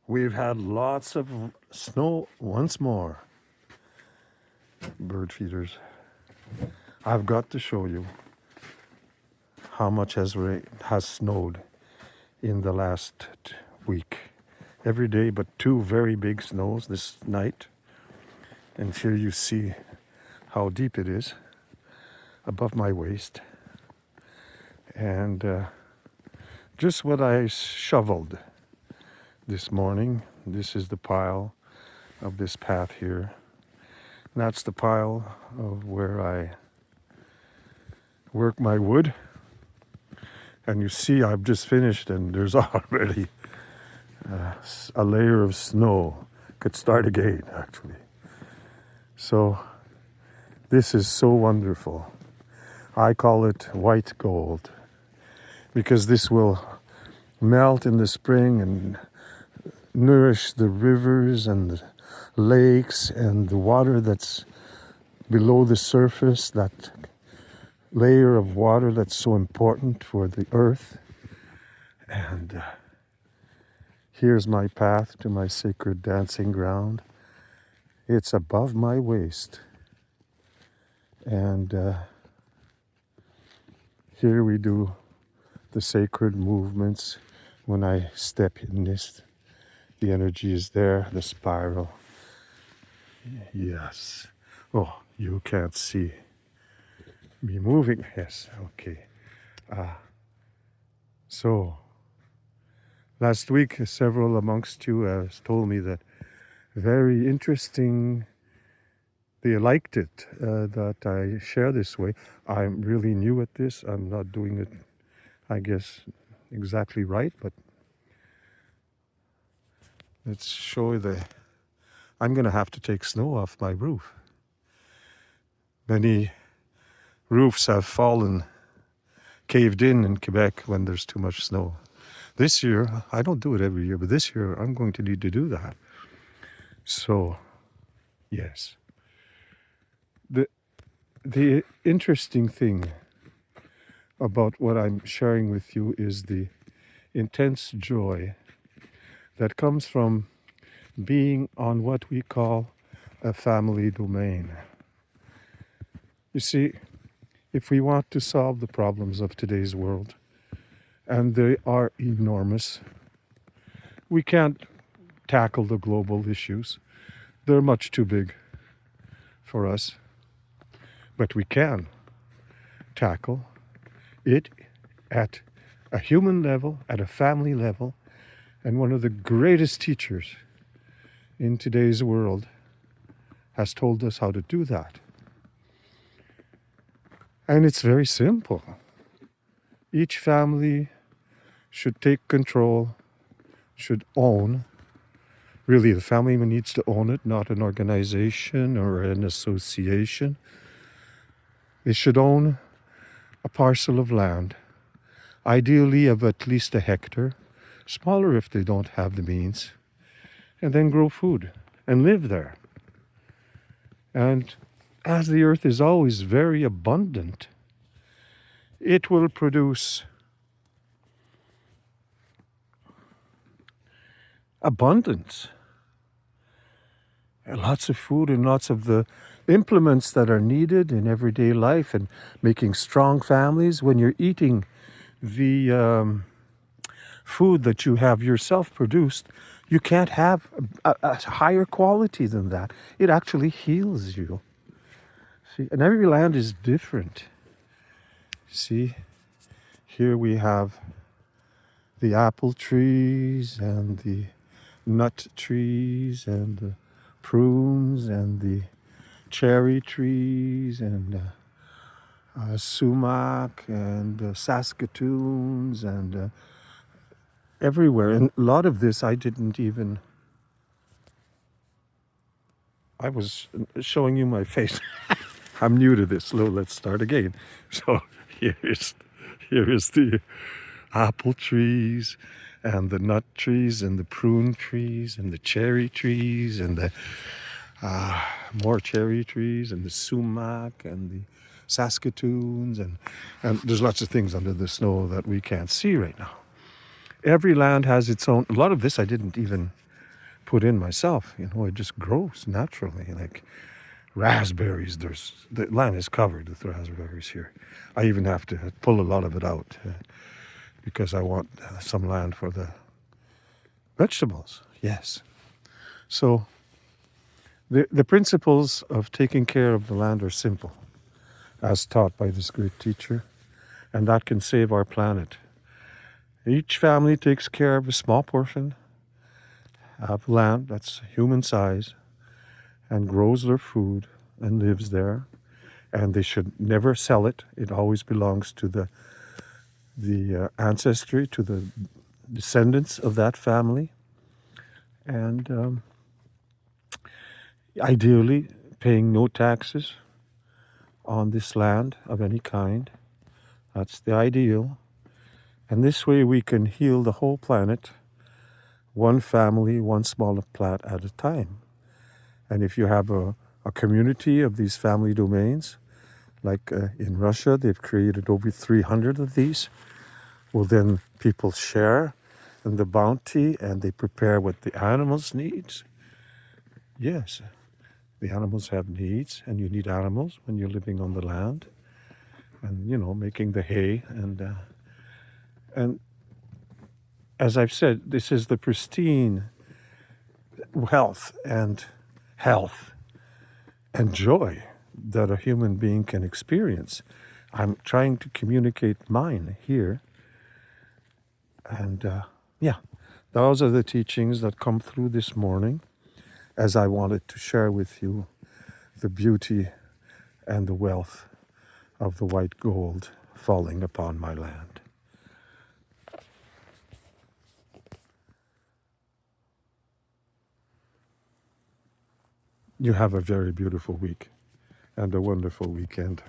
We've had lots of snow once more, bird feeders. I've got to show you how much has snowed in the last week. Every day but two very big snows this night. And here you see how deep it is, above my waist. And just what I shoveled this morning. This is the pile of this path here. And that's the pile of where I work my wood. And you see I've just finished and there's already a layer of snow. Could start again, actually. So this is so wonderful. I call it white gold because this will melt in the spring and nourish the rivers and the lakes and the water that's below the surface, that layer of water that's so important for the earth. And here's my path to my sacred dancing ground. It's above my waist. And here we do the sacred movements when I step in this. The energy is there, the spiral. Yes. Oh, you can't see me moving. Yes, okay. So, last week, several amongst you told me that very interesting. They liked it, that I share this way. I'm really new at this. I'm not doing it, I guess, exactly right, but let's show you I'm going to have to take snow off my roof. Many roofs have fallen, caved in Quebec when there's too much snow. This year, I don't do it every year, but this year I'm going to need to do that. So, yes. The interesting thing about what I'm sharing with you is the intense joy that comes from being on what we call a family domain. You see, if we want to solve the problems of today's world, and they are enormous, we can't tackle the global issues. They're much too big for us. But we can tackle it at a human level, at a family level, and one of the greatest teachers in today's world has told us how to do that. And it's very simple. Each family should take control, should own. Really, the family needs to own it, not an organization or an association. They should own a parcel of land, ideally of at least a hectare, smaller if they don't have the means, and then grow food and live there. And as the earth is always very abundant, it will produce abundance. And lots of food and lots of the implements that are needed in everyday life and making strong families. When you're eating the food that you have yourself produced, you can't have a higher quality than that. It actually heals you. See, and every land is different. See, here we have the apple trees and the nut trees and the prunes and the cherry trees and sumac and saskatoons and everywhere. And a lot of this I was showing you my face. I'm new to this. Let's start again. So here is the apple trees and the nut trees and the prune trees and the cherry trees and the more cherry trees and the sumac and the saskatoons and there's lots of things under the snow that we can't see right now. Every land has its own. A lot of this I didn't even put in myself. It just grows naturally. Like raspberries, the land is covered with raspberries here. I even have to pull a lot of it out because I want some land for the vegetables. Yes. So the principles of taking care of the land are simple, as taught by this great teacher, and that can save our planet. Each family takes care of a small portion of land that's human size and grows their food and lives there, and they should never sell it. It always belongs to the ancestry, to the descendants of that family, and ideally paying no taxes on this land of any kind. That's the ideal. And this way we can heal the whole planet, one family, one small plat at a time. And if you have a community of these family domains, like in Russia, they've created over 300 of these. Well, then people share in the bounty and they prepare what the animals need. Yes, the animals have needs, and you need animals when you're living on the land and, making the hay. And as I've said, this is the pristine wealth and health and joy that a human being can experience. I'm trying to communicate mine here. And yeah, those are the teachings that come through this morning as I wanted to share with you the beauty and the wealth of the white gold falling upon my land. You have a very beautiful week and a wonderful weekend.